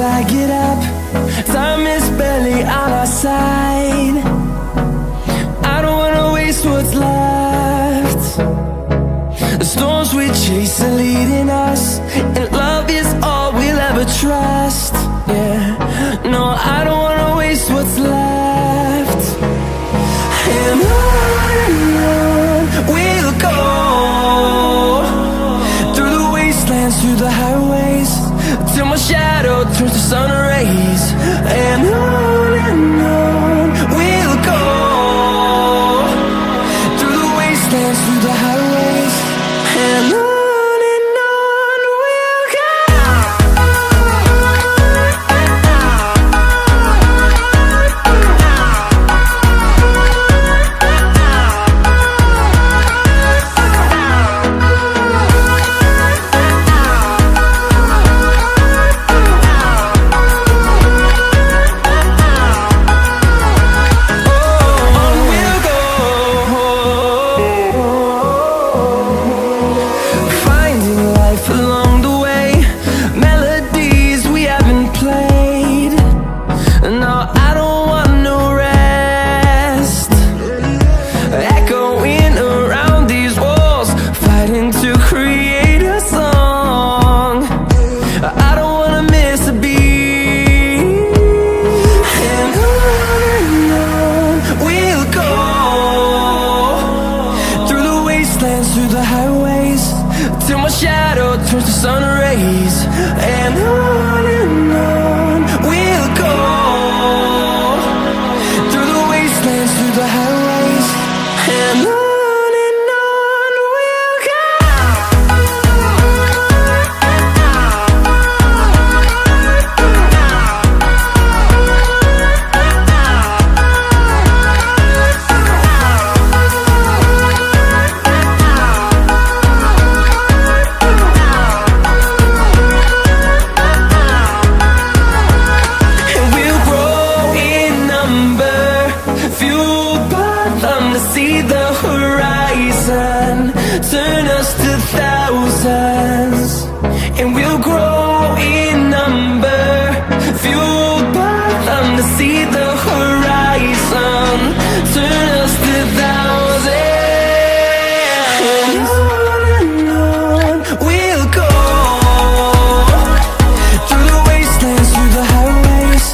I get up. Time is barely on our side. I don't wanna waste what's left. The storms we chase are leading us, and love is all we'll ever trust. Yeah, no, I don't wanna waste what's left. And on we'll go, through the wastelands, through the highways, till my shadow turns to sun rays. And on we'll go, through the wastelands, through the highways, and on we'll go. Through the highways, till my shadow turns to sun rays. And on we'll go, through the wastelands, through the highways, and on we'll go. See the horizon, turn us to thousands, and we'll grow in number, fueled by them. To see the horizon, turn us to thousands, and on we'll go, through the wastelands, through the highways,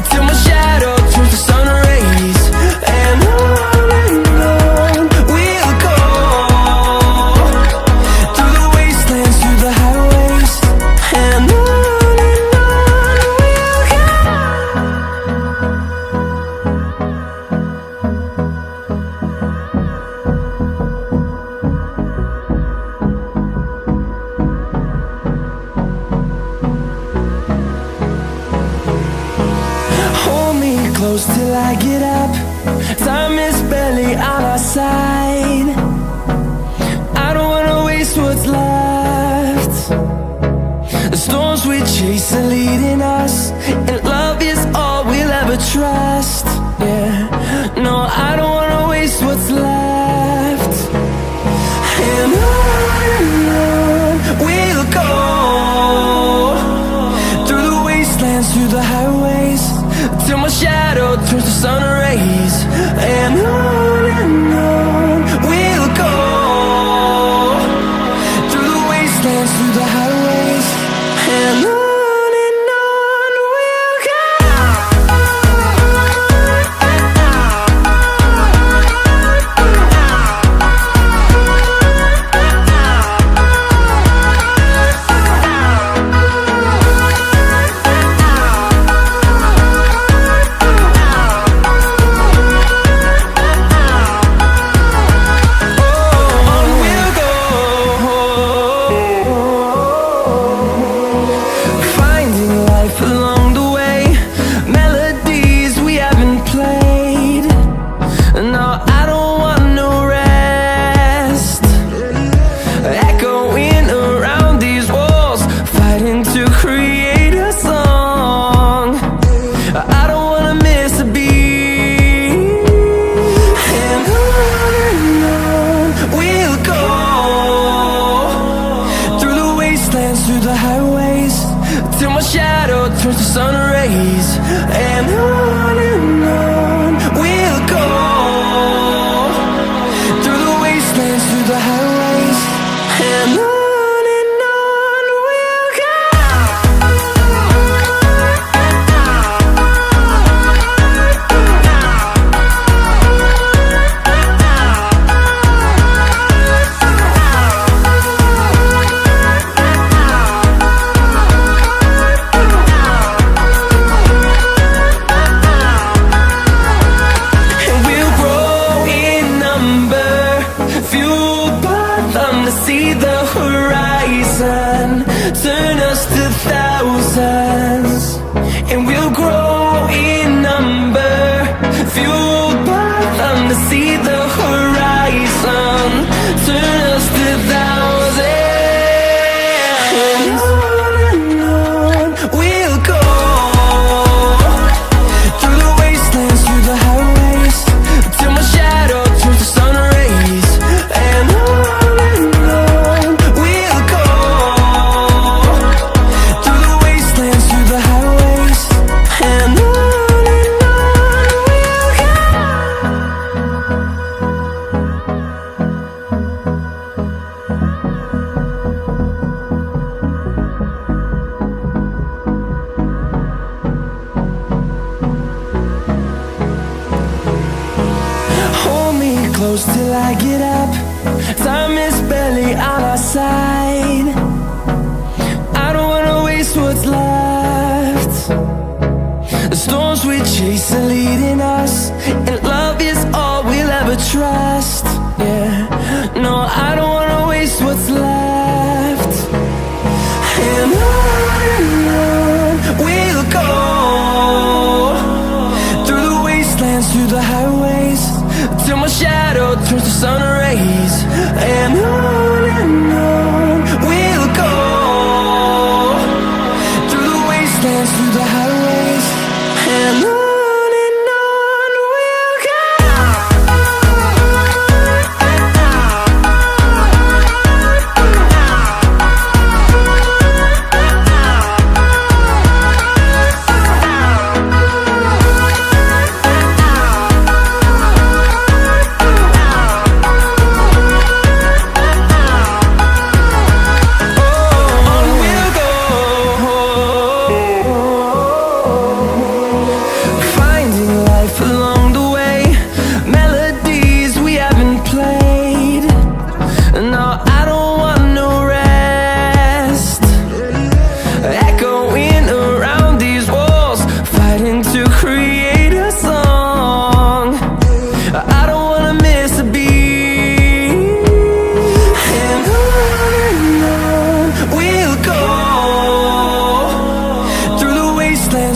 till my shadow turns to sun rays. And close till I get up. Time is barely on our side. I don't wanna waste what's left. The storms we chase are leading us, and love is all we'll ever trust. Yeah, no, I don't wanna waste what's left. And on we'll go, through the wastelands, through the highways, till my shadow turns to sun rays. And on we'll go, through the wastelands, through the highways, and on. close till I get up. Time is barely on our side. I don't wanna waste what's left. The storms we chase are leading us, and love is all we'll ever trust. Yeah, no, I don't wanna waste what's left. And on we'll go, through the wastelands, through the highways, till my shadow turns to sun rays. And on we'll go, through the wastelands, through the highways, and on we'll go.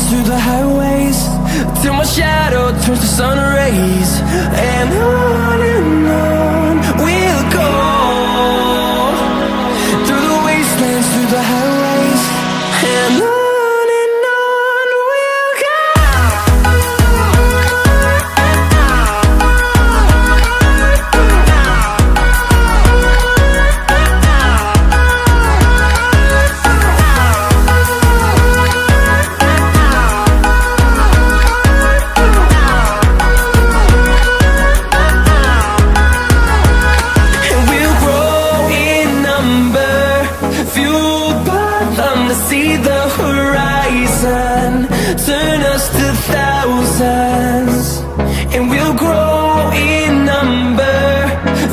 Through the highways, till my shadow turns to sun rays. And on we'll go, through the wastelands, through the highways, and on we'll go. See the horizon, turn us to thousands, and we'll grow in number,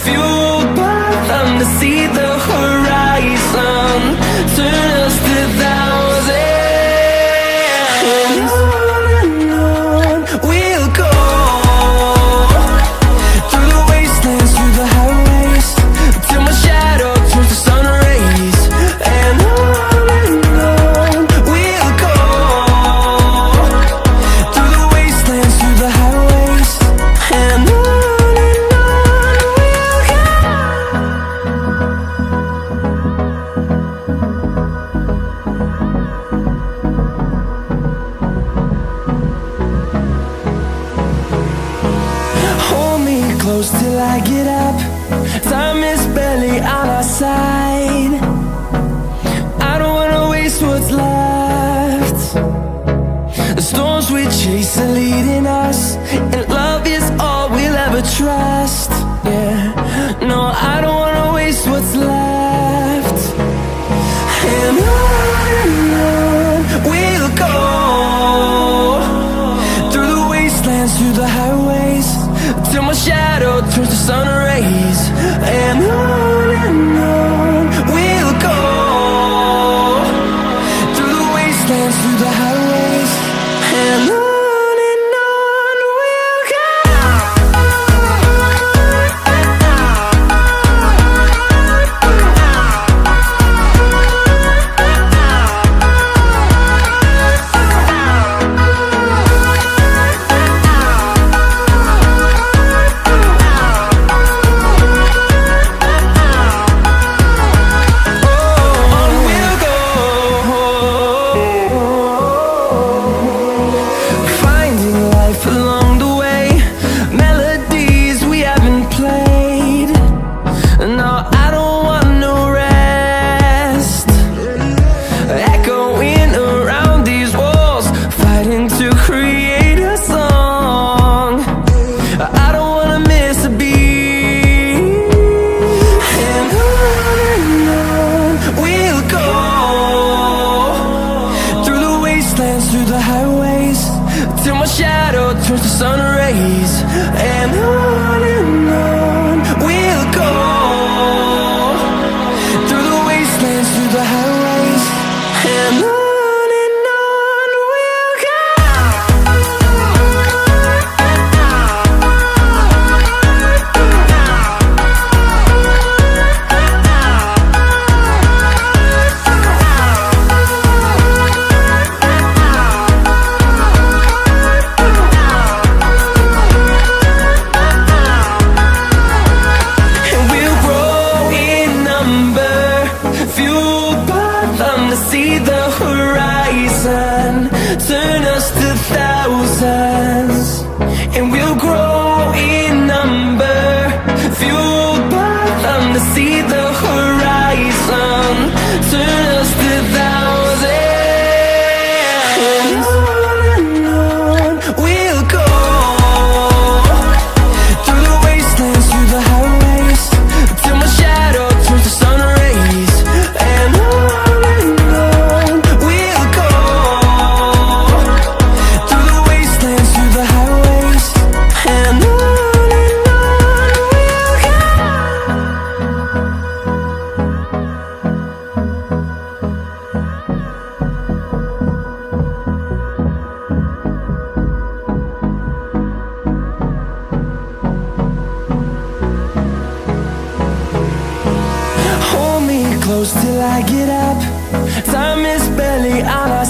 fueled by them. To see the horizon, turn us to thousands, and on we'll go, through the wastelands, through the highways, till my shadow turns to sun rays. And close till I get up. Time is barely on our side. I don't wanna waste what's left. The storms we chase are leading us, and love is all we'll ever trust. Yeah, no, I don't wanna waste what's left. And on we'll go, through the wastelands, through the highways, till my shadow turns to sun rays. And on we'll go, through the wastelands, through the highways, and on we'll go. Till my shadow turns to sun rays. And on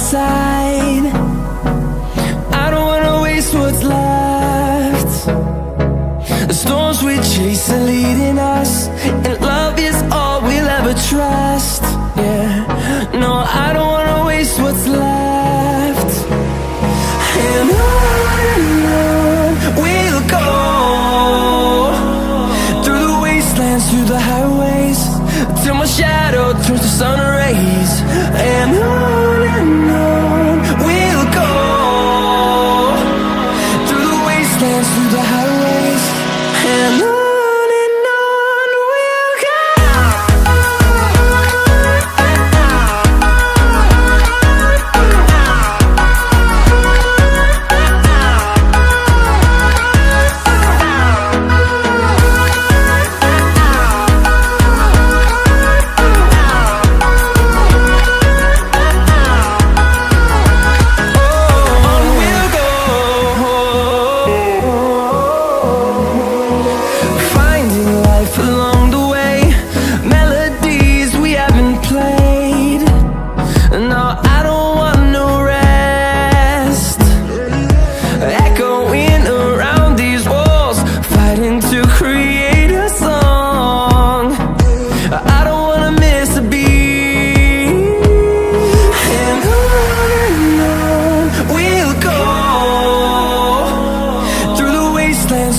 side. I don't wanna waste what's left. The storms we chase are leading us, and love is all we'll ever trust. Yeah, no, I don't wanna waste what's left. And on we'll go, through the wastelands, through the highways, till my shadow turns to sun rays. And on we'll go, through the wastelands, through the highways, and on we'll go.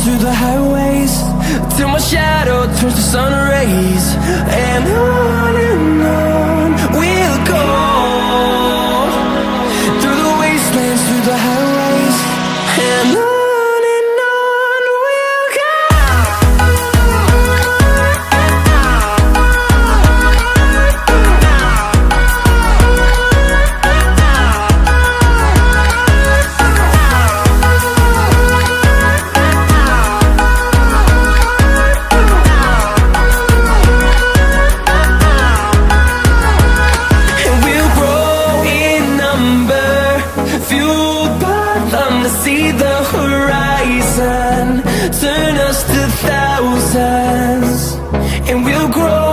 Through the highways, till my shadow turns to sun rays. And on we'll go, through the wastelands, through the highways, and on we'll go. See the horizon turn us to thousands, and we'll grow